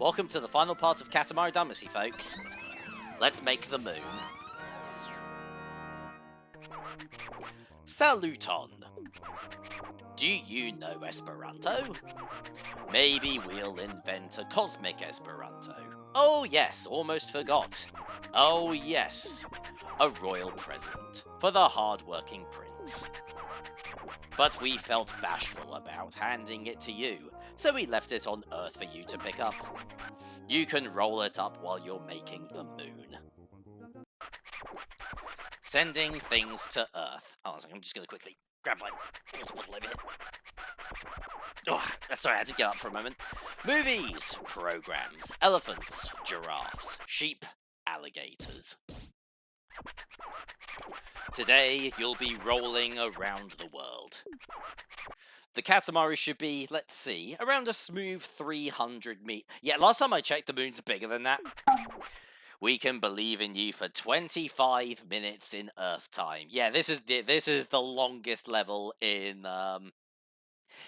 Welcome to the final part of Katamari Damacy, folks. Let's make the moon. Saluton. Do you know Esperanto? Maybe we'll invent a cosmic Esperanto. Oh yes, almost forgot. Oh yes, a royal present for the hard-working prince. But we felt bashful about handing it to you, so we left it on Earth for you to pick up. You can roll it up while you're making the moon. Sending things to Earth. Oh, I'm just going to quickly grab my water bottle over here. Oh, sorry, I had to get up for a moment. Movies, programs, elephants, giraffes, sheep, alligators. Today, you'll be rolling around the world. The Katamari should be, let's see, around a smooth 300 meters. Yeah, last time I checked, the moon's bigger than that. We can believe in you for 25 minutes in Earth time. Yeah, this is the longest level in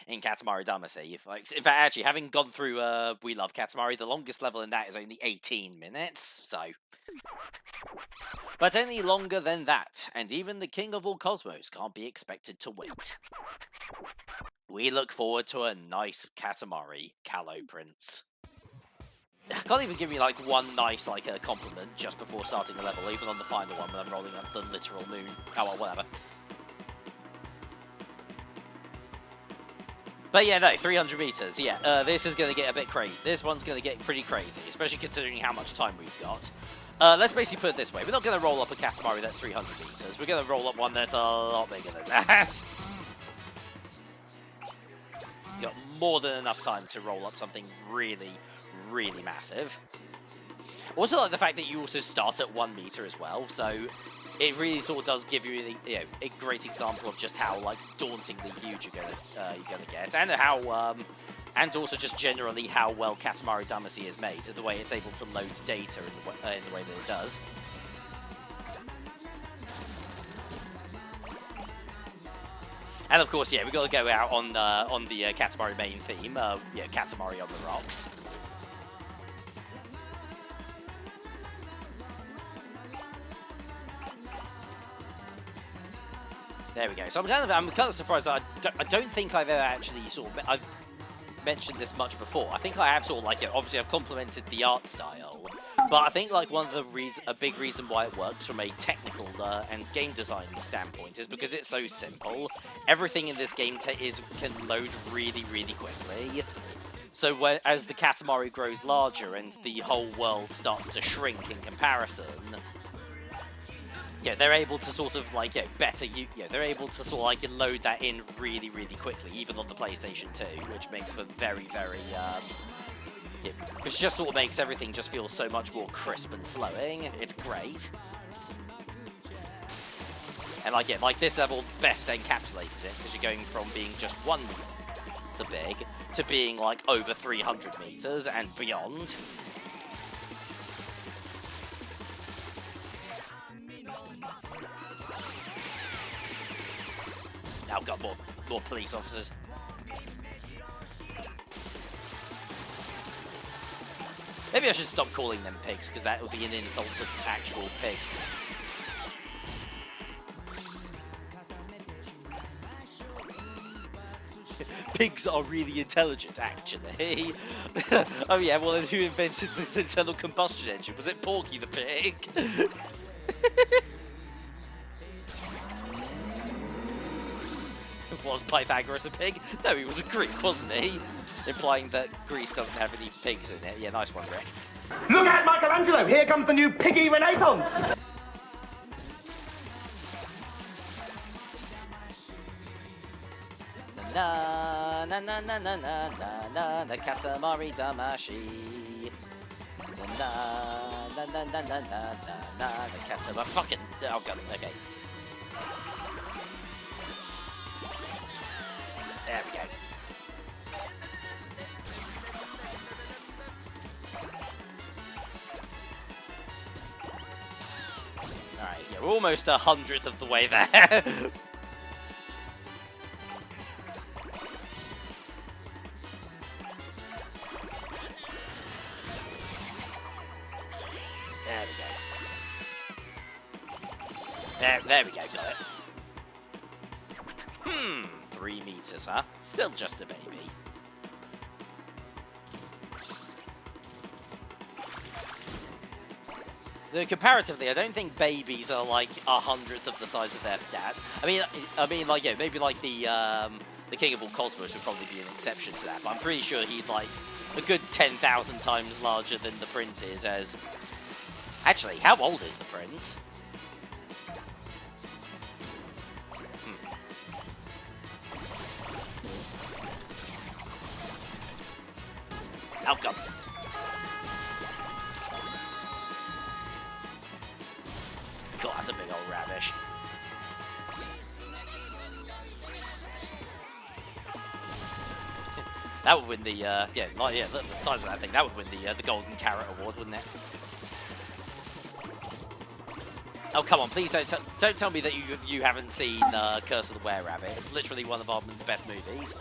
Katamari Damacy. In fact, actually, having gone through We Love Katamari, the longest level in that is only 18 minutes. So, but any longer than that, and even the King of all Cosmos can't be expected to wait. We look forward to a nice Katamari, Callow Prince. I can't even give me like one nice compliment just before starting a level, even on the final one when I'm rolling up the literal moon. Oh well, whatever. But yeah, no, 300 meters. Yeah, this is going to get a bit crazy. This one's going to get pretty crazy, especially considering how much time we've got. Let's basically put it this way: we're not going to roll up a Katamari that's 300 meters. We're going to roll up one that's a lot bigger than that. Got more than enough time to roll up something really massive. Also like the fact that you also start at 1 meter as well, so it really sort of does give you, a great example of just how dauntingly huge you're gonna get, and how and also just generally how well Katamari Damacy is made, the way it's able to load data in the way that it does. And of course, yeah, we've got to go out on the Katamari main theme, Katamari on the rocks. There we go. So I'm kind of surprised that I don't think I've ever actually I've mentioned this much before. I think I have obviously I've complimented the art style, but I think one of the a big reason why it works from a technical and game design standpoint is because it's so simple. Everything in this game can load really quickly. So as the Katamari grows larger and the whole world starts to shrink in comparison, yeah, they're able to they're able to load that in really quickly, even on the PlayStation 2, which makes for very which just sort of makes everything just feel so much more crisp and flowing. It's great. And this level best encapsulates it, because you're going from being just 1 meter big to being over 300 meters and beyond. Now I've got more police officers. Maybe I should stop calling them pigs, because that would be an insult to actual pigs. Pigs are really intelligent, actually. Oh yeah, well then who invented the internal combustion engine? Was it Porky the pig? Was Pythagoras a pig? No, he was a Greek, wasn't he? Implying that Greece doesn't have any pigs in it. Yeah, nice one, Rick. Look out, Michelangelo! Here comes the new piggy renaissance! Na na na na na na na the Katamari Damacy. Na na na na na na na the Katamari. Fucking. Oh god. Okay. There we go. Alright, yeah, we're almost 100th of the way there. There we go, got it. 3 meters, huh? Still just a baby. Though comparatively, I don't think babies are like 100th of the size of their dad. I mean, like, yeah, maybe like the King of All Cosmos would probably be an exception to that, but I'm pretty sure he's like a good 10,000 times larger than the Prince is. As actually, how old is the Prince? Oh god. God, that's a big old rubbish. That would win the the size of that thing. That would win the Golden Carrot Award, wouldn't it? Oh come on, please don't tell me that you haven't seen Curse of the Were-Rabbit. It's literally one of Aardman's best movies.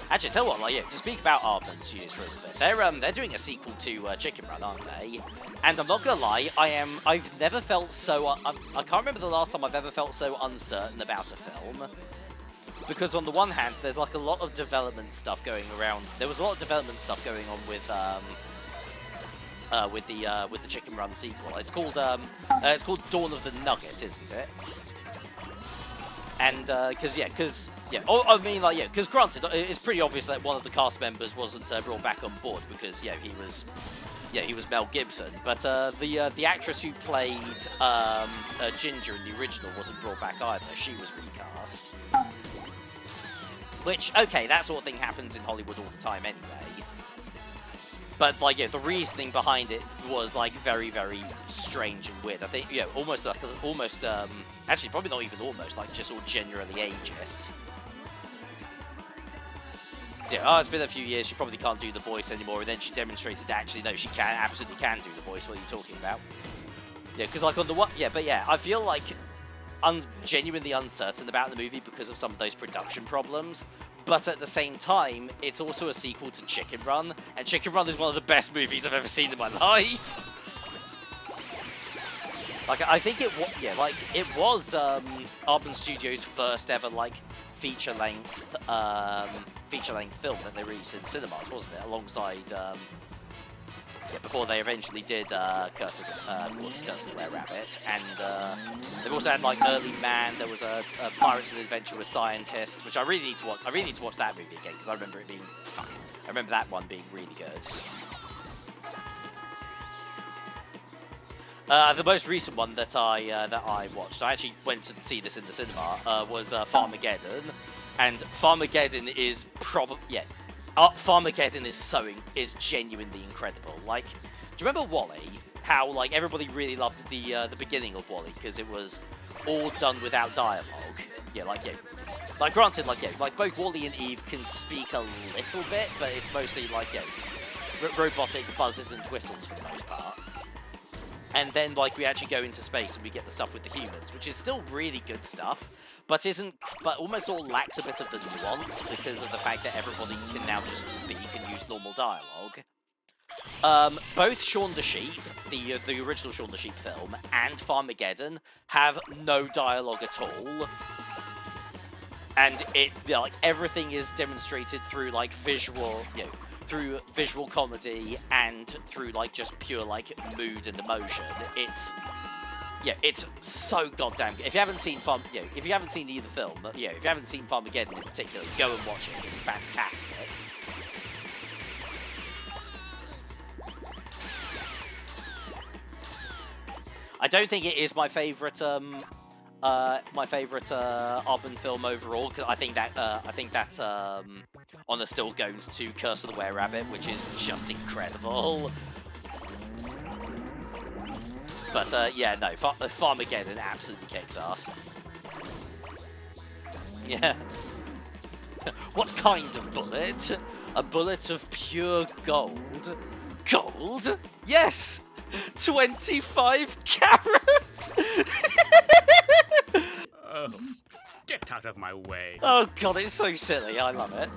Actually, tell you what, like, yeah, to speak about Aardman Studios for a little bit, they're doing a sequel to Chicken Run, aren't they? And I'm not gonna lie, I've never felt so I can't remember the last time I've ever felt so uncertain about a film. Because on the one hand, there's like a lot of development stuff going around. There was a lot of development stuff going on with the Chicken Run sequel. It's called Dawn of the Nugget, isn't it? And because granted, it's pretty obvious that one of the cast members wasn't brought back on board because he was Mel Gibson, but the actress who played Ginger in the original wasn't brought back either. She was recast. Which, okay, that sort of thing happens in Hollywood all the time anyway. But like, yeah, the reasoning behind it was like very, very strange and weird. I think, actually, probably not even almost, like just all generally ageist. Yeah, oh, it's been a few years, she probably can't do the voice anymore, and then she demonstrated that actually, no, she absolutely can do the voice. What are you talking about? Yeah, because like on the one, yeah, but yeah, I feel like I'm genuinely uncertain about the movie because of some of those production problems. But at the same time, it's also a sequel to Chicken Run, and Chicken Run is one of the best movies I've ever seen in my life. Like, I think it was Aardman Studios' first ever like feature-length film that they released in cinemas, wasn't it? Alongside before they eventually did Curse of the Were-Rabbit, and they've also had like Early Man. There was a Pirates and Adventurous Scientists, which I really need to watch. I really need to watch that movie again because I remember it being. I remember that one being really good. The most recent one that I watched, I actually went to see this in the cinema, was Farmageddon, and Farmageddon is Farmageddon is genuinely incredible. Like, do you remember WALL-E? How like everybody really loved the beginning of WALL-E because it was all done without dialogue. Like granted, like both WALL-E and Eve can speak a little bit, but it's mostly like robotic buzzes and whistles for the most part. And then like we actually go into space and we get the stuff with the humans, which is still really good stuff. But almost all lacks a bit of the nuance because of the fact that everybody can now just speak and use normal dialogue. Both Shaun the Sheep, the original Shaun the Sheep film, and Farmageddon have no dialogue at all, and everything is demonstrated through like through visual comedy and through like just pure like mood and emotion. It's so goddamn good. If you haven't seen either film, if you haven't seen Farmageddon in particular, go and watch it. It's fantastic. I don't think it is my favorite Aardman film overall, because I think that honor still goes to Curse of the Were-Rabbit, which is just incredible. But yeah, no, Farmageddon absolutely kicks ass. Yeah. What kind of bullet? A bullet of pure gold. Gold? Yes! 25 carats! Oh, get out of my way. Oh god, it's so silly. I love it.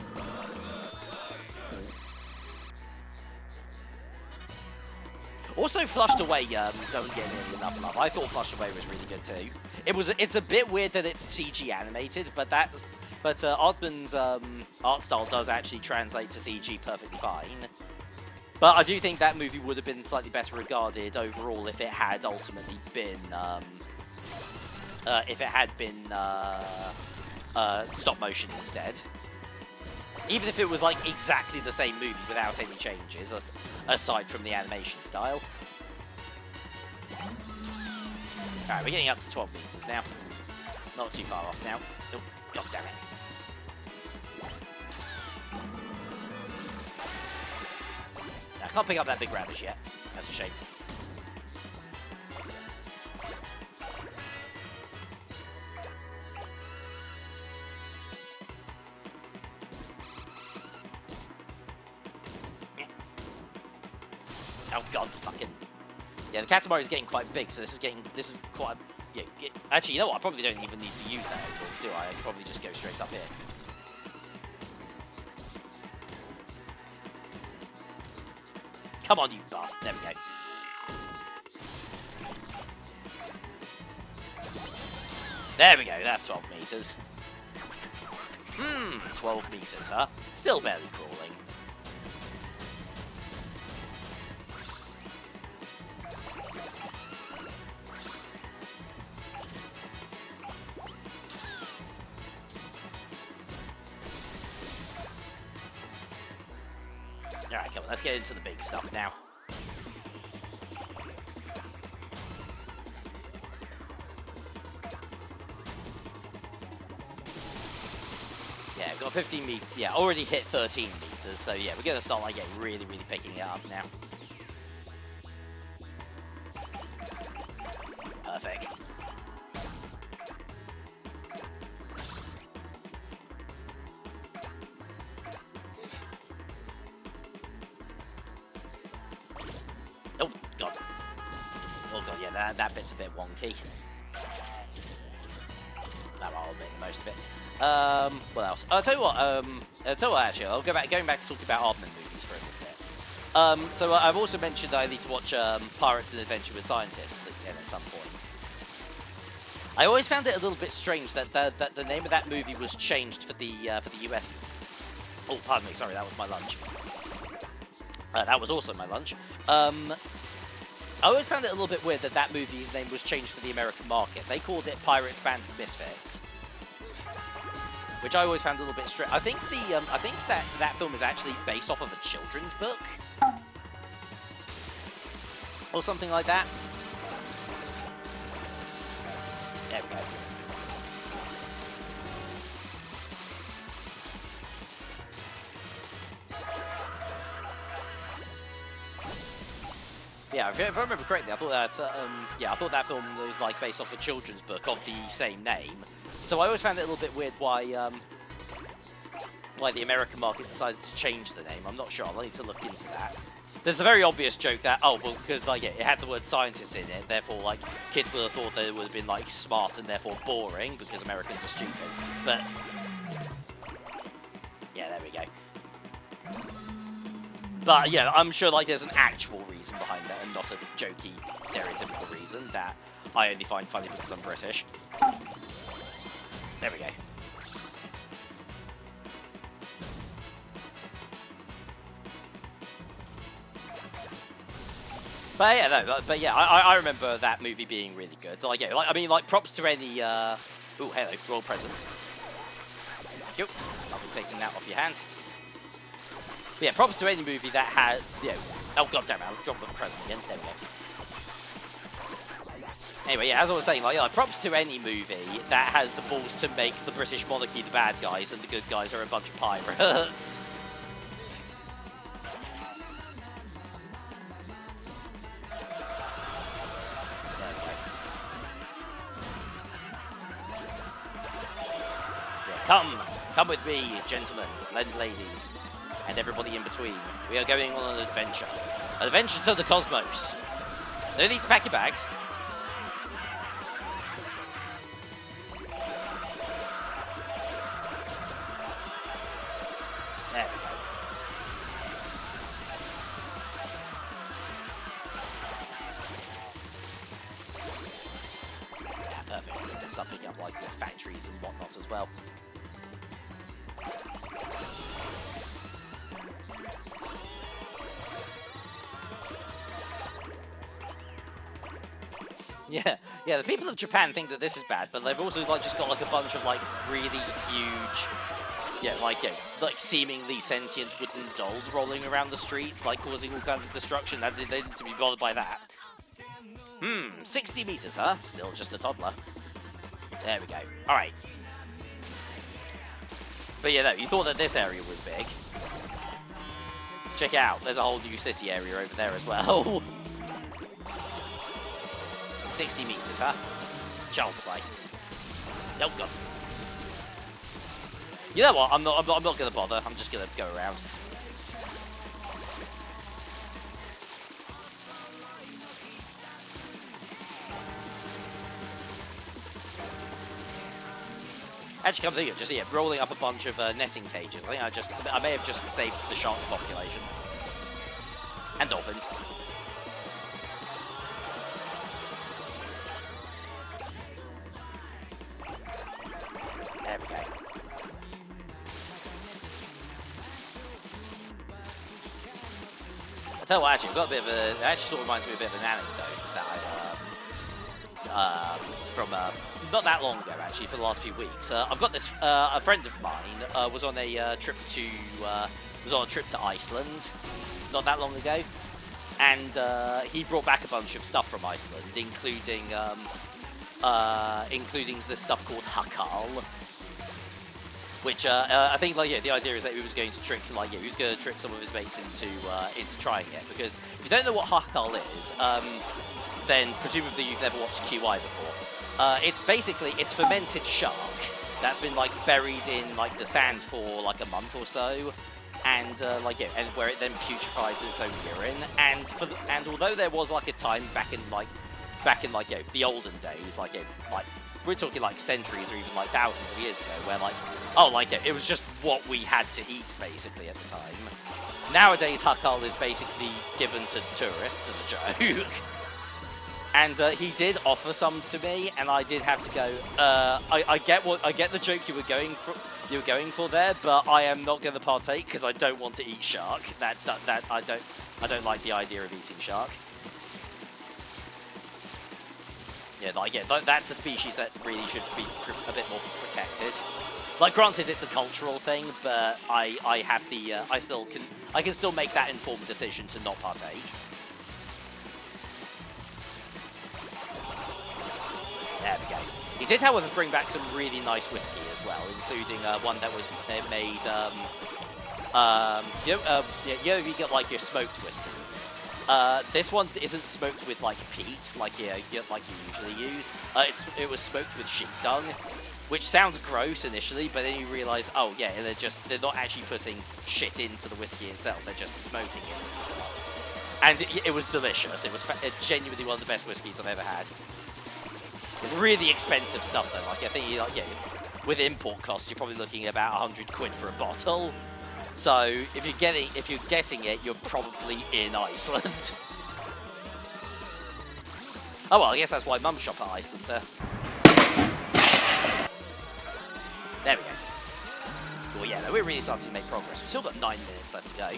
Also, Flushed Away doesn't get nearly enough love. I thought Flushed Away was really good too. It's a bit weird that it's CG animated, but Oddman's art style does actually translate to CG perfectly fine. But I do think that movie would have been slightly better regarded overall if it had ultimately been stop motion instead. Even if it was like exactly the same movie without any changes, aside from the animation style. Alright, we're getting up to 12 meters now. Not too far off now. Oh, god damn it. I can't pick up that big radish yet. That's a shame. Oh god, fucking. Yeah, the Katamari is getting quite big, so this is quite. Yeah, actually, you know what? I probably don't even need to use that anymore, do I? I can probably just go straight up here. Come on, you bastard. There we go. There we go. That's 12 meters. 12 meters, huh? Still barely crawling. Alright, come on, let's get into the big stuff now. Yeah, we've got 15 meters. Yeah, already hit 13 meters, so yeah, we're gonna start like getting really picking it up now. Perfect. Oh god. Oh god, yeah, that bit's a bit wonky. No, I'll admit most of it. What else? I'll tell you what, actually, I'll going back to talking about Aardman movies for a little bit. So I've also mentioned that I need to watch Pirates and Adventure with Scientists again at some point. I always found it a little bit strange that the name of that movie was changed for the US. Oh, pardon me, sorry, that was my lunch. That was also my lunch. I always found it a little bit weird that that movie's name was changed for the American market. They called it Pirates Band of Misfits, which I always found a little bit strange. I think that film is actually based off of a children's book or something like that. There we go. Yeah, if I remember correctly, I thought that film was like based off a children's book of the same name. So I always found it a little bit weird why the American market decided to change the name. I'm not sure. I'll need to look into that. There's the very obvious joke that because like it had the word scientist in it, therefore like kids would have thought that it would have been like smart and therefore boring because Americans are stupid. But yeah, there we go. But yeah, I'm sure like there's an actual reason behind that and not a jokey, stereotypical reason that I only find funny because I'm British. There we go. But yeah, no, but yeah, I remember that movie being really good. So, like, yeah, I mean, props to any. Ooh, hello, royal present. Thank you. I'll be taking that off your hands. But yeah, props to any movie that had, you know, oh god damn it, I'll drop the present again. There we go. Anyway, yeah, as I was saying, like, yeah, props to any movie that has the balls to make the British monarchy the bad guys and the good guys are a bunch of pirates. Come with me, gentlemen and ladies, and everybody in between. We are going on an adventure. An adventure to the cosmos. No need to pack your bags. There we go. and whatnot as well. Yeah, the people of Japan think that this is bad, but they've also like just got like a bunch of like really huge, like seemingly sentient wooden dolls rolling around the streets, like causing all kinds of destruction. They didn't seem to be bothered by that. 60 meters, huh? Still just a toddler. There we go. All right. But yeah, no, you thought that this area was big. Check it out. There's a whole new city area over there as well. 60 meters, huh? Child's play. Nope, go. You know what? I'm not gonna bother. I'm just gonna go around. Actually, come to think of it, just rolling up a bunch of netting cages. I think I may have just saved the shark population and dolphins. There we go. I tell you what, actually, I've got a bit of a. It actually sort of reminds me of a bit of an anecdote that I from not that long ago, actually, for the last few weeks. I've got this. A friend of mine was on a trip to Iceland not that long ago, and he brought back a bunch of stuff from Iceland, including this stuff called hakal. Which I think, the idea is that he was going to trick, he was going to trick some of his mates into trying it. Because if you don't know what hakal is, then presumably you've never watched QI before. It's fermented shark that's been buried in the sand for a month or so, and and where it then putrefies its own urine. And although there was a time back in the olden days, we're talking centuries or even thousands of years ago, where it was just what we had to eat basically at the time. Nowadays, hakal is basically given to tourists as a joke. And he did offer some to me, and I did have to go. I get the joke you were going for there, but I am not going to partake because I don't want to eat shark. I don't like the idea of eating shark. That's a species that really should be a bit more protected. Granted, it's a cultural thing, but I can still make that informed decision to not partake. There we go. He did, however, bring back some really nice whiskey as well, including one that was made. You get your smoked whiskeys. This one isn't smoked with peat, like you usually use. It was smoked with sheep dung, which sounds gross initially, but then you realise, oh yeah, they're not actually putting shit into the whiskey itself. They're just smoking it and stuff. And it was delicious. It was genuinely one of the best whiskeys I've ever had. It's really expensive stuff though. I think with import costs, you're probably looking at about 100 quid for a bottle. So if you're getting it, you're probably in Iceland. Oh well, I guess that's why Mum shop at Iceland. There we go. Well, yeah, no, we're really starting to make progress. We've still got 9 minutes left to go.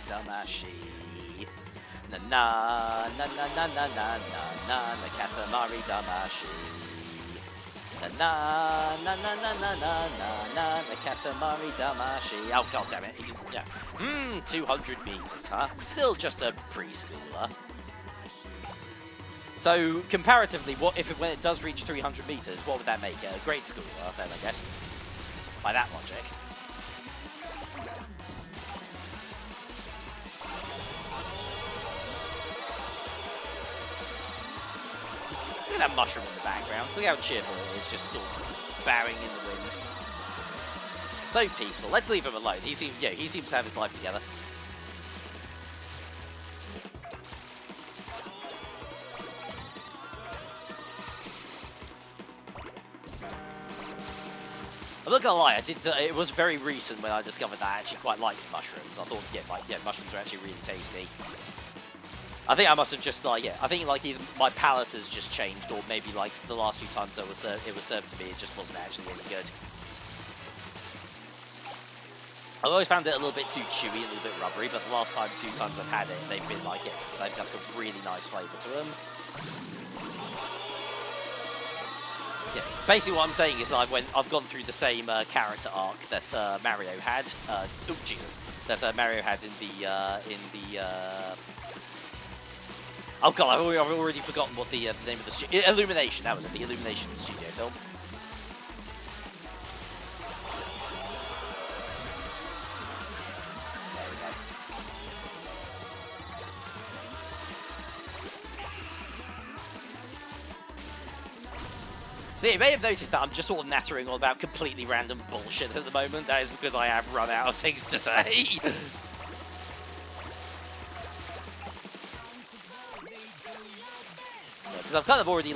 Damacy. Na na na na na na na na na Katamari Damacy. Na na na na na na na na na Katamari Damacy. Oh god damn it! Yeah. 200 meters, huh? Still just a preschooler. So comparatively, when it does reach 300 meters, what would that make it? A grade schooler, then I guess. By that logic. Look at that mushroom in the background. Look how cheerful it is, just sort of bowing in the wind. So peaceful. Let's leave him alone. He seems to have his life together. I'm not gonna lie, I did. It was very recent when I discovered that I actually quite liked mushrooms. I thought, yeah, mushrooms are actually really tasty. I think I must have just I think like either my palate has just changed, or maybe like the last few times it was served to me, it just wasn't actually any good. I've always found it a little bit too chewy, a little bit rubbery, but the last few times I've had it, they've been like, they've got a really nice flavour to them. Yeah, basically what I'm saying is I've gone through the same character arc that Mario had. Oh Jesus, that Mario had in the. Oh god, I've already forgotten what the name of the studio. Illumination. That was it. The Illumination studio film. There we go. So you may have noticed that I'm just sort of nattering on about completely random bullshit at the moment. That is because I have run out of things to say. Because I've kind of already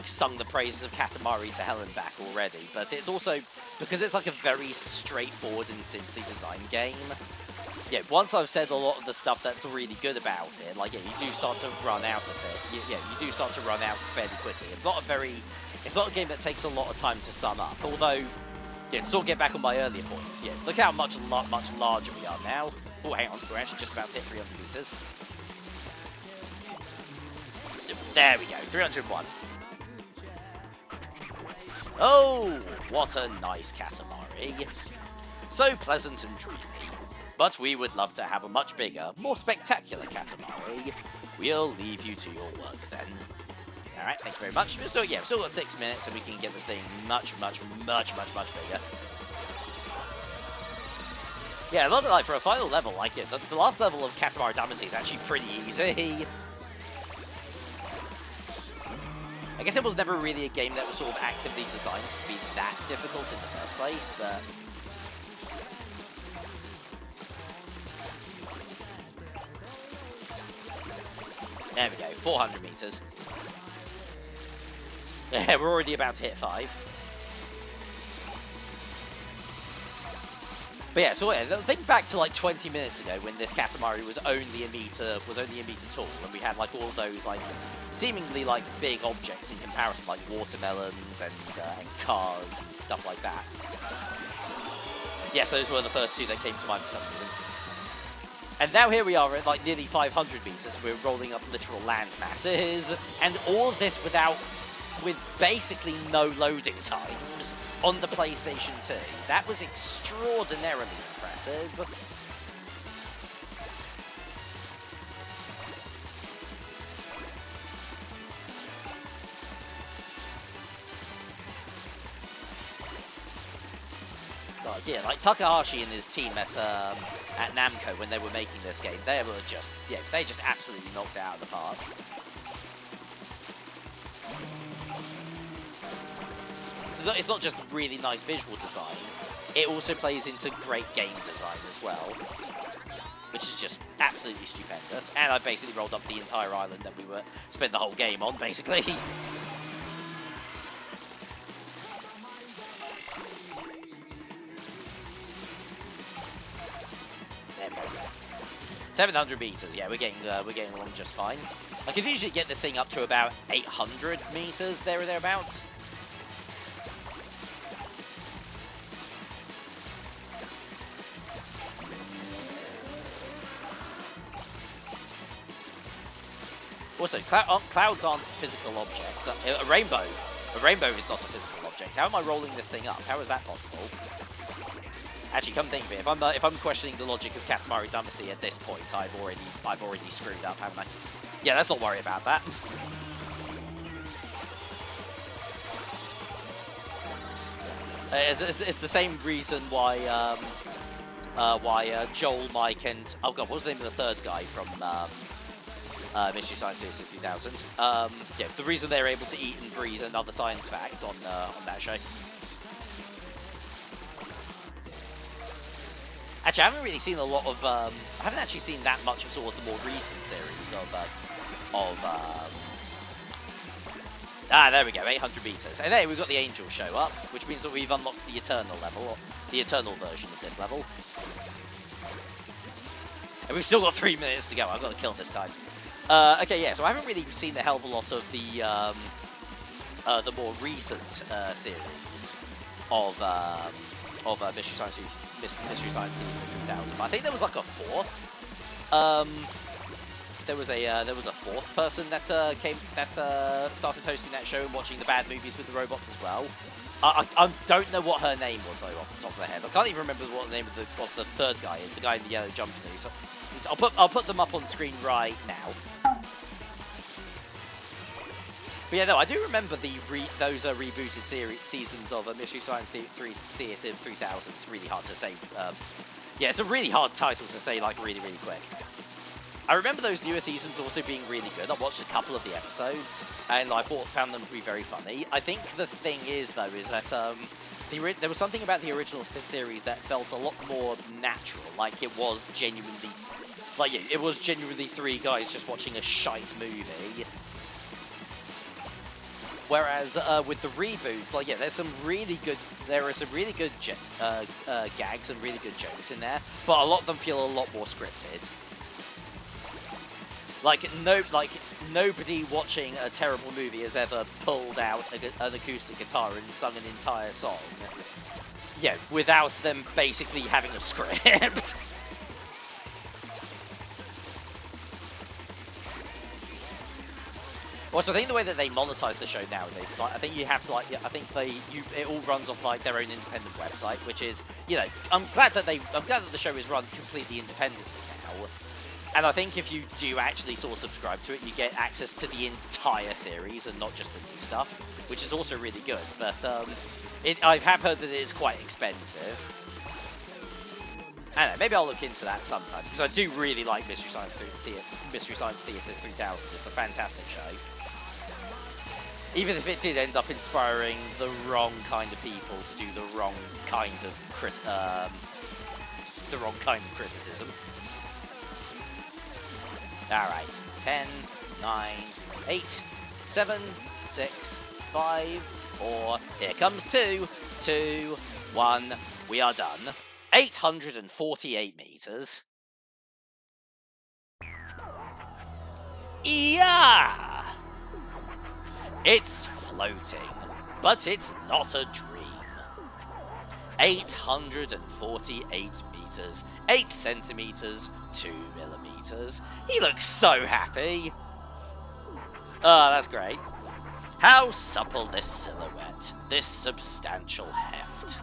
sung the praises of Katamari to hell and back already, but it's also because it's like a very straightforward and simply designed game. Yeah, once I've said a lot of the stuff that's really good about it, like, yeah, you do start to run out of it. Yeah, you do start to run out fairly quickly. It's not a game that takes a lot of time to sum up, although, yeah, to sort of get back on my earlier points, yeah, look how much larger we are now. Oh, hang on, we're actually just about to hit 300 meters. There we go, 301. Oh, what a nice Katamari. So pleasant and dreamy. But we would love to have a much bigger, more spectacular Katamari. We'll leave you to your work then. Alright, thank you very much. So yeah, we've still got 6 minutes and we can get this thing much bigger. Yeah, a lot of like for a final level, like yeah, the last level of Katamari Damacy is actually pretty easy. I guess it was never really a game that was sort of actively designed to be that difficult in the first place, but... There we go, 400 meters. Yeah, we're already about to hit 5. But yeah, so yeah, think back to like 20 minutes ago when this Katamari was only a meter tall, and we had like all those like seemingly like big objects in comparison, like watermelons and cars and stuff like that. Yes, those were the first two that came to mind for some reason. And now here we are at like nearly 500 meters. We're rolling up literal land masses, and all of this with basically no loading times on the PlayStation 2. That was extraordinarily impressive. God, yeah, like Takahashi and his team at Namco when they were making this game, they just absolutely knocked it out of the park. It's not just really nice visual design, it also plays into great game design as well, which is just absolutely stupendous. And I basically rolled up the entire island that we were spent the whole game on, basically. There we go. 700 meters, yeah, we're getting along just fine. I can usually get this thing up to about 800 meters, there or thereabouts. Also, clouds aren't physical objects. A rainbow is not a physical object. How am I rolling this thing up? How is that possible? Actually, come think of it, if I'm questioning the logic of Katamari Damacy at this point, I've already screwed up, haven't I? Yeah, let's not worry about that. It's the same reason why Joel, Mike, and oh god, what was the name of the third guy from Mystery Science Theater 2000? Yeah, the reason they're able to eat and breathe and other science facts on that show. Actually, I haven't really seen a lot of. I haven't actually seen that much of sort of the more recent series of Ah, there we go, 800 meters. And then we've got the angels show up, which means that we've unlocked the eternal level, or the eternal version of this level. And we've still got 3 minutes to go. I've got to kill this time. Okay, yeah, so I haven't really seen a hell of a lot of the more recent series of Mystery Science Season 3000. But I think there was like a fourth. There was a fourth person that started hosting that show and watching the bad movies with the robots as well. I don't know what her name was though off the top of my head. I can't even remember what the name of the third guy is. The guy in the yellow jumpsuit. So I'll put them up on screen right now. But yeah, no, I do remember those rebooted seasons of Mystery Science Theater 3000. It's really hard to say. Yeah, it's a really hard title to say like really quick. I remember those newer seasons also being really good. I watched a couple of the episodes, and I found them to be very funny. I think the thing is, though, is that there was something about the original series that felt a lot more natural, like it was genuinely, like yeah, it was genuinely 3 guys just watching a shite movie. Whereas with the reboots, like yeah, there are some really good gags and really good jokes in there, but a lot of them feel a lot more scripted. Like nobody watching a terrible movie has ever pulled out an acoustic guitar and sung an entire song. Yeah, without them basically having a script. Also, I think the way that they monetize the show nowadays, like, I think you have to like, I think it all runs off like their own independent website, which is, you know, I'm glad that the show is run completely independently now. And I think if you do actually sort of subscribe to it, you get access to the entire series and not just the new stuff, which is also really good. But I have heard that it is quite expensive. I don't know, maybe I'll look into that sometime, because I do really like Mystery Science Theater 3000. It's a fantastic show. Even if it did end up inspiring the wrong kind of people to do the wrong kind of criticism. Alright, 10, 9, 8, 7, 6, 5, 4, here comes 2, 2, 1, we are done. 848 meters. Yeah! It's floating, but it's not a dream. 848 meters, 8 centimeters, 2 millimeters. He looks so happy. Oh, that's great. How supple this silhouette, this substantial heft.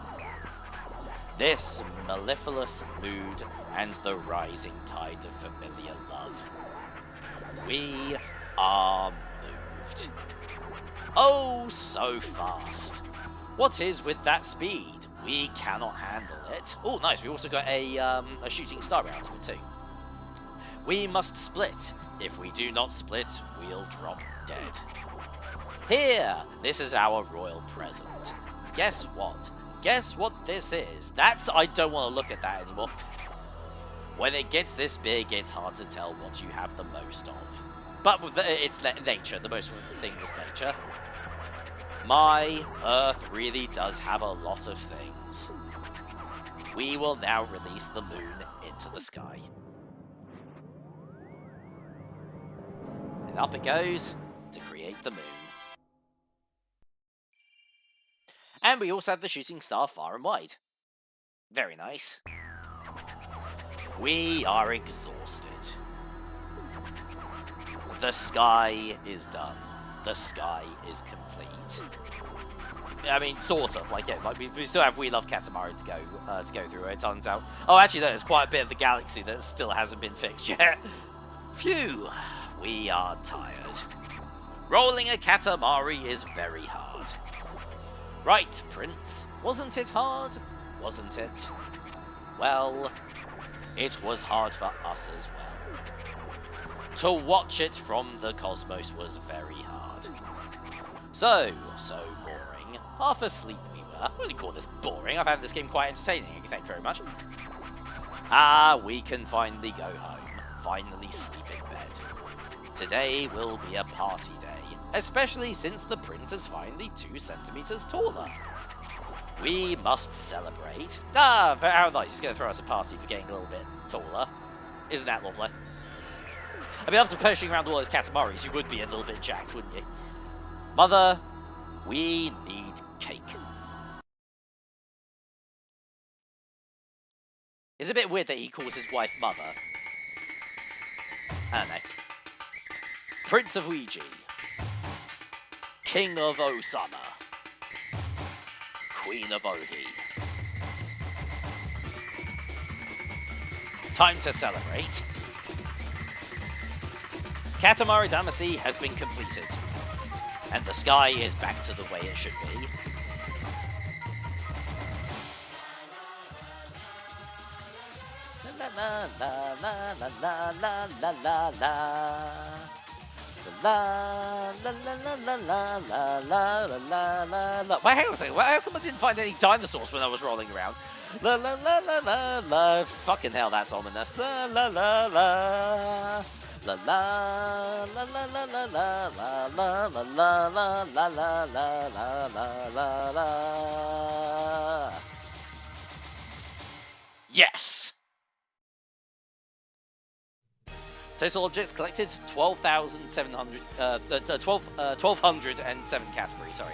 This mellifluous mood and the rising tide of familiar love. We are moved. Oh, so fast. What is with that speed? We cannot handle it. Oh, nice. We also got a shooting star out of it too. We must split. If we do not split, we'll drop dead. Here, this is our royal present. Guess what? Guess what this is? I don't want to look at that anymore. When it gets this big, it's hard to tell what you have the most of. But it's nature. The most thing was nature. My Earth really does have a lot of things. We will now release the moon into the sky. And up it goes to create the moon. And we also have the shooting star far and wide. Very nice. We are exhausted. The sky is done. The sky is complete. I mean, sort of. Like, yeah, like we still have We Love Katamari to go through. It turns out. Oh, actually, there's quite a bit of the galaxy that still hasn't been fixed yet. Phew, we are tired. Rolling a Katamari is very hard. Right, Prince. Wasn't it hard? Wasn't it? Well, it was hard for us as well. To watch it from the cosmos was very hard. So boring. Half asleep we were. I wouldn't call this boring. I've found this game quite entertaining. Thank you very much. Ah, we can finally go home. Finally sleep in bed. Today will be a party day, especially since the prince is finally 2 centimeters taller. We must celebrate. Ah, how nice. He's going to throw us a party for getting a little bit taller. Isn't that lovely? I mean, after pushing around all those Katamaris, you would be a little bit jacked, wouldn't you? Mother, we need cake. It's a bit weird that he calls his wife Mother. I don't know. Prince of Ouija. King of Osama. Queen of Ohi. Time to celebrate. Katamari Damacy has been completed, and the sky is back to the way it should be. La la la la la la la la la. La la la la la la la la la la la. Wait, hang on a second. How come I didn't find any dinosaurs when I was rolling around? La la la la la la. Fucking hell, that's ominous. La la la la. La la la la la la la la la la la la la la la la la. Yes. Total objects collected 12,700. 1,207 categories. Sorry.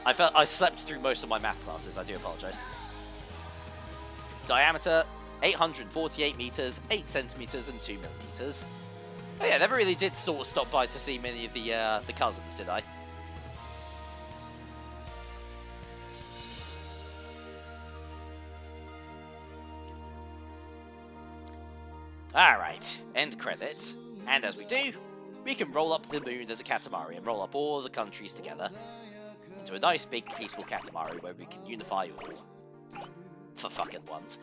I slept through most of my math classes. I do apologize. Diameter 848 meters, 8 centimeters, and 2 millimeters. Oh yeah, never really did sort of stop by to see many of the cousins, did I? Alright, end credits. And as we do, we can roll up the moon as a Katamari and roll up all the countries together into a nice big peaceful Katamari where we can unify all. For fucking once.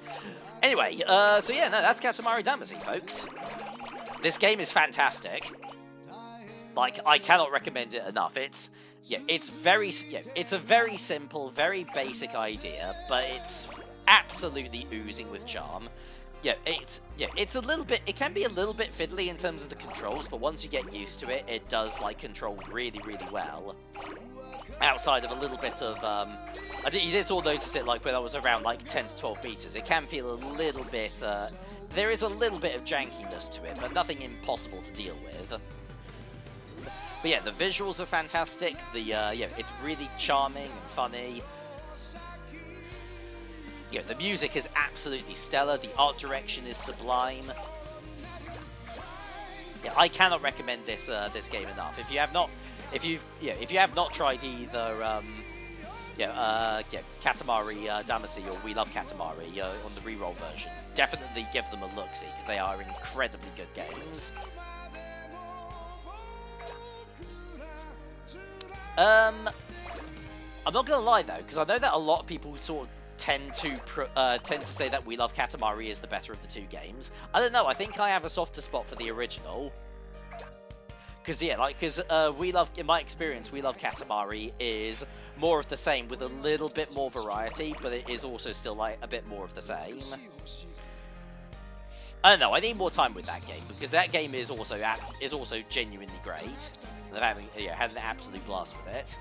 Anyway, so yeah, no, that's Katamari Damacy, folks. This game is fantastic. Like, I cannot recommend it enough. It's a very simple, very basic idea, but it's absolutely oozing with charm. It's a little bit, it can be a little bit fiddly in terms of the controls, but once you get used to it, it does, like, control really, really well. Outside of a little bit of, you did all notice it, like, when I was around, like, 10 to 12 meters, it can feel a little bit, there is a little bit of jankiness to it, but nothing impossible to deal with. But yeah, the visuals are fantastic, it's really charming and funny. Yeah, the music is absolutely stellar. The art direction is sublime. Yeah, I cannot recommend this this game enough. If you have not tried either Katamari Damacy or We Love Katamari on the reroll versions, definitely give them a look-see because they are incredibly good games. I'm not gonna lie though, because I know that a lot of people sort of tend to say that We Love Katamari is the better of the two games. I don't know, I think I have a softer spot for the original. Because, in my experience, We Love Katamari is more of the same with a little bit more variety, but it is also still, like, a bit more of the same. I don't know, I need more time with that game, because that game is also genuinely great. And I've had an absolute blast with it.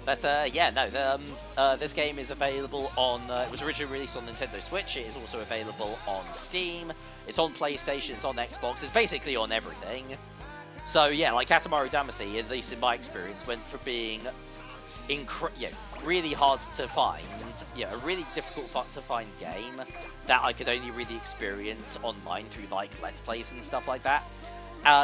But this game is available on, it was originally released on Nintendo Switch, it is also available on Steam, it's on PlayStation, it's on Xbox, it's basically on everything. So yeah, like Katamari Damacy, at least in my experience, went from being really hard to find, a really difficult to find game that I could only really experience online through like Let's Plays and stuff like that,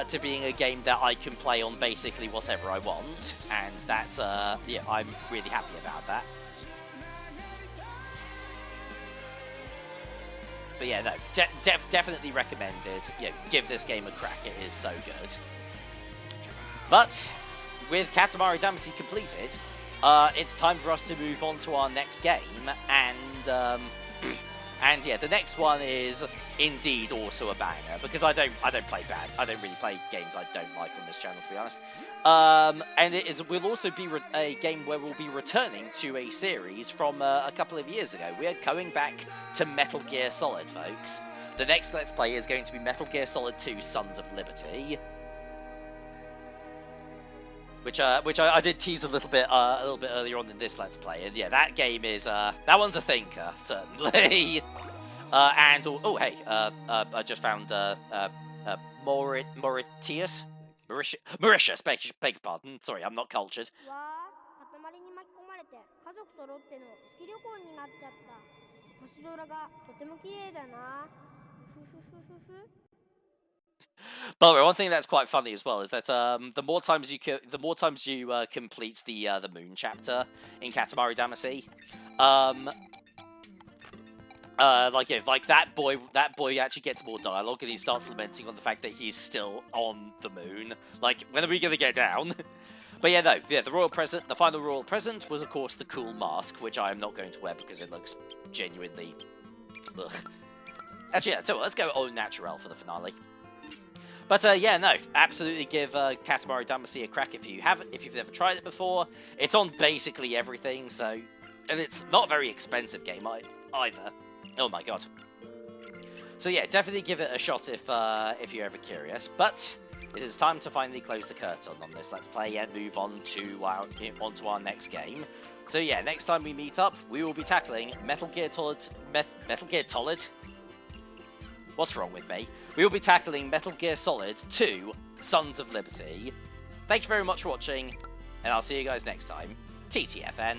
to being a game that I can play on basically whatever I want, and that's, I'm really happy about that. But yeah, no, definitely recommended. Give this game a crack, it is so good. But, with Katamari Damacy completed, it's time for us to move on to our next game, and yeah, the next one is indeed also a banger, because I don't play bad. I don't really play games I don't like on this channel, to be honest. And will also be a game where we'll be returning to a series from a couple of years ago. We're going back to Metal Gear Solid, folks. The next Let's Play is going to be Metal Gear Solid 2: Sons of Liberty, which I did tease a little bit earlier on in this Let's Play, and yeah, that game is that one's a thinker, certainly. And oh hey, I just found Mauritius. Mauritius, beg your pardon. Sorry, I'm not cultured. By the way, one thing that's quite funny as well is that the more times you complete the moon chapter in Katamari Damacy, like that boy actually gets more dialogue, and he starts lamenting on the fact that he's still on the moon. Like, when are we gonna get down? But yeah, no, yeah, the final royal present was, of course, the cool mask, which I am not going to wear because it looks genuinely. Ugh. Actually, yeah, so let's go au naturel for the finale. But yeah, no, absolutely give Katamari Damacy a crack if you've never tried it before. It's on basically everything, so, and it's not a very expensive game either. Oh my god. So yeah, definitely give it a shot if you're ever curious. But it is time to finally close the curtain on this Let's Play and move on to our next game. So yeah, next time we meet up, we will be tackling Metal Gear Solid. What's wrong with me? We will be tackling Metal Gear Solid 2: Sons of Liberty. Thank you very much for watching, and I'll see you guys next time. TTFN.